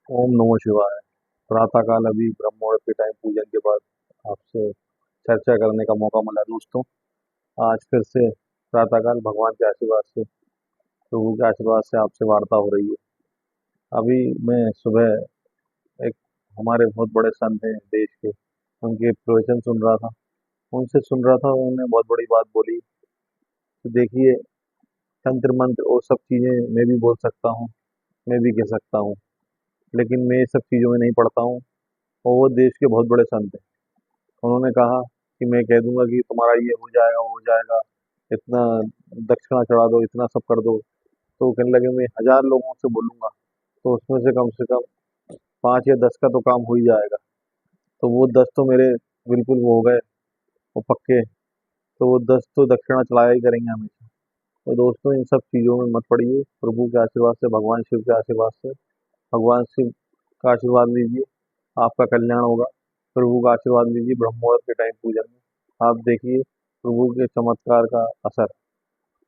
ओम नमः शिवाय। प्रातःकाल अभी ब्रह्म मुहूर्त के टाइम पूजन के बाद आपसे चर्चा करने का मौका मिला दोस्तों। आज फिर से प्रातःकाल भगवान के आशीर्वाद से, प्रभु के आशीर्वाद से आपसे वार्ता हो रही है। अभी मैं सुबह एक हमारे बहुत बड़े संत हैं देश के, उनके प्रवचन सुन रहा था। उनसे सुन रहा था, उन्होंने बहुत बड़ी बात बोली। तो देखिए, तंत्र मंत्र और सब चीज़ें मैं भी बोल सकता हूँ, मैं भी कह सकता हूँ, लेकिन मैं ये सब चीज़ों में नहीं पढ़ता हूँ। और वो देश के बहुत बड़े संत हैं। उन्होंने कहा कि मैं कह दूंगा कि तुम्हारा ये हो जाएगा, वो हो जाएगा, इतना दक्षिणा चढ़ा दो, इतना सब कर दो। तो वो कहने लगे मैं 1000 लोगों से बोलूंगा, तो उसमें से कम 5 या 10 का तो काम हो ही जाएगा। तो वो 10 तो मेरे बिल्कुल वो हो गए, वो पक्के। तो वो 10 तो दक्षिणा चढ़ाया ही करेंगे हमेशा। तो दोस्तों, इन सब चीज़ों में मत पड़िए। प्रभु के आशीर्वाद से, भगवान शिव के आशीर्वाद से, भगवान शिव का आशीर्वाद लीजिए, आपका कल्याण होगा। प्रभु का आशीर्वाद लीजिए ब्रह्म मुहूर्त के टाइम पूजन में। आप देखिए प्रभु के चमत्कार का असर।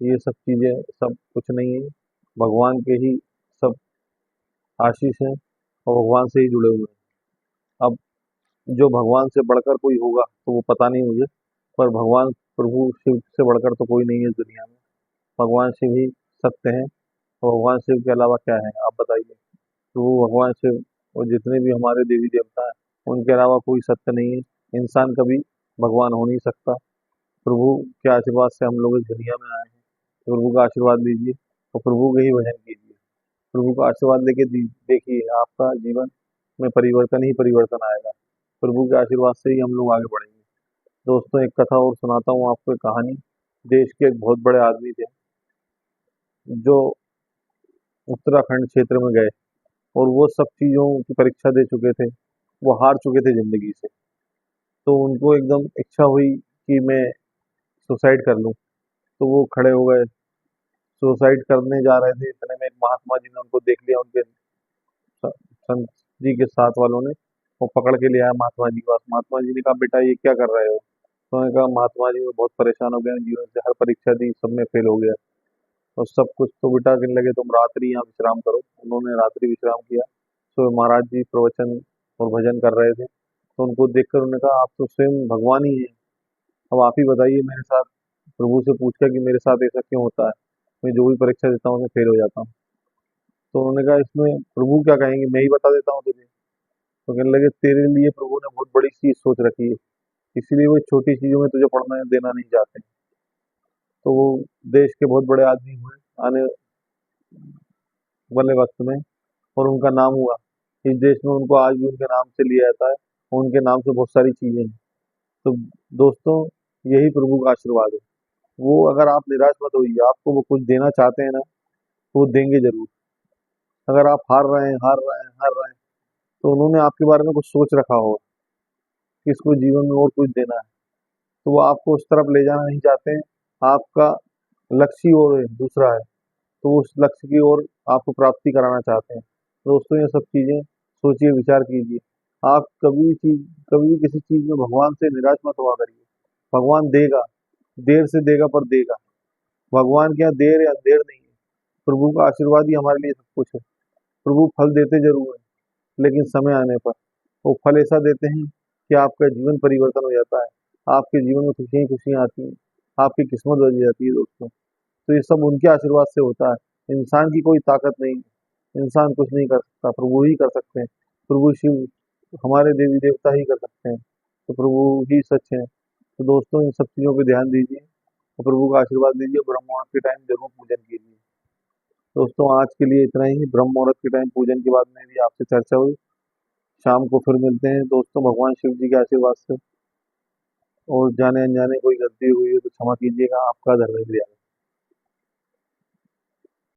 ये सब चीजें सब कुछ नहीं है, भगवान के ही सब आशीष हैं और भगवान से ही जुड़े हुए हैं। अब जो भगवान से बढ़कर कोई होगा तो वो पता नहीं मुझे, पर भगवान प्रभु शिव से बढ़कर तो कोई नहीं है इस दुनिया में। भगवान शिव ही सत्य है, और भगवान शिव के अलावा क्या है आप बताइए। प्रभु भगवान शिव और जितने भी हमारे देवी देवता हैं, उनके अलावा कोई सत्य नहीं है। इंसान कभी भगवान हो नहीं सकता। प्रभु के आशीर्वाद से हम लोग इस दुनिया में आए हैं। प्रभु का आशीर्वाद लीजिए और प्रभु के ही भजन कीजिए। प्रभु का आशीर्वाद लेके देखिए, आपका जीवन में परिवर्तन ही परिवर्तन आएगा। प्रभु के आशीर्वाद से ही हम लोग आगे बढ़ेंगे। दोस्तों, एक कथा और सुनाता हूँ आपको, एक कहानी। देश के एक बहुत बड़े आदमी थे, जो उत्तराखंड क्षेत्र में गए, और वो सब चीजों की परीक्षा दे चुके थे। वो हार चुके थे जिंदगी से। तो उनको एकदम इच्छा हुई कि मैं सुसाइड कर लूं। तो वो खड़े हो गए, सुसाइड करने जा रहे थे, इतने में एक महात्मा जी ने उनको देख लिया। उनके संत जी के साथ वालों ने वो पकड़ के ले आया महात्मा जी के पास। महात्मा जी ने कहा बेटा ये क्या कर रहे हो। तो उन्होंने कहा महात्मा जी मैं बहुत परेशान हो गया हूं, जीवन से हर परीक्षा दी, सब में फेल हो गया और सब कुछ। तो बेटा कहने लगे तुम रात्रि यहाँ विश्राम करो। उन्होंने रात्रि विश्राम किया। तो महाराज जी प्रवचन और भजन कर रहे थे। तो उनको देखकर उन्होंने कहा आप तो स्वयं भगवान ही हैं, अब आप ही बताइए मेरे साथ। प्रभु से पूछा कि मेरे साथ ऐसा क्यों होता है, मैं जो भी परीक्षा देता हूँ मैं फेल हो जाता हूँ। तो उन्होंने कहा इसमें प्रभु क्या कहेंगे, मैं ही बता देता हूँ तुझे। तो कहने लगे तेरे लिए प्रभु ने बहुत बड़ी चीज सोच रखी है, इसलिए वो छोटी चीजों में तुझे पढ़ना देना नहीं चाहते। तो वो देश के बहुत बड़े आदमी हुए आने वाले वक्त में, और उनका नाम हुआ। इस देश में उनको आज भी उनके नाम से लिया जाता है, और उनके नाम से बहुत सारी चीजें हैं। तो दोस्तों, यही प्रभु का आशीर्वाद है। वो अगर आप निराश मत होइए, आपको वो कुछ देना चाहते हैं ना, तो वो देंगे जरूर। अगर आप हार रहे हैं, हार रहे हैं, हार रहे हैं, तो उन्होंने आपके बारे में कुछ सोच रखा होगा कि इसको जीवन में और कुछ देना है। तो वो आपको उस तरफ ले जाना नहीं चाहते हैं। आपका लक्ष्य ही और दूसरा है, तो उस लक्ष्य की ओर आपको प्राप्ति कराना चाहते हैं। तो दोस्तों, ये सब चीजें सोचिए, विचार कीजिए। आप कभी भी किसी चीज में भगवान से निराश मत हुआ करिए। भगवान देगा, देर से देगा पर देगा। भगवान के यहाँ देर या अंधेर नहीं है। प्रभु का आशीर्वाद ही हमारे लिए सब कुछ है। प्रभु फल देते जरूर है, लेकिन समय आने पर वो फल ऐसा देते हैं कि आपका जीवन परिवर्तन हो जाता है। आपके जीवन में खुशियां ही खुशियां आती हैं, आपकी किस्मत बदल जाती है दोस्तों। तो ये सब उनके आशीर्वाद से होता है। इंसान की कोई ताकत नहीं है, इंसान कुछ नहीं कर सकता, प्रभु ही कर सकते हैं। प्रभु शिव हमारे देवी देवता ही कर सकते हैं। तो प्रभु ही सच है। तो दोस्तों, इन सब चीजों पे ध्यान दीजिए और प्रभु का आशीर्वाद लीजिए। ब्रह्म मुहूर्त के टाइम जरूर पूजन कीजिए। दोस्तों, आज के लिए इतना ही। ब्रह्म मुहूर्त के टाइम पूजन के बाद में भी आपसे चर्चा हुई। शाम को फिर मिलते हैं दोस्तों, भगवान शिव जी के आशीर्वाद से। और जाने अनजाने कोई गलती हुई है तो क्षमा कीजिएगा, आपका धर्मेंद्र यादव।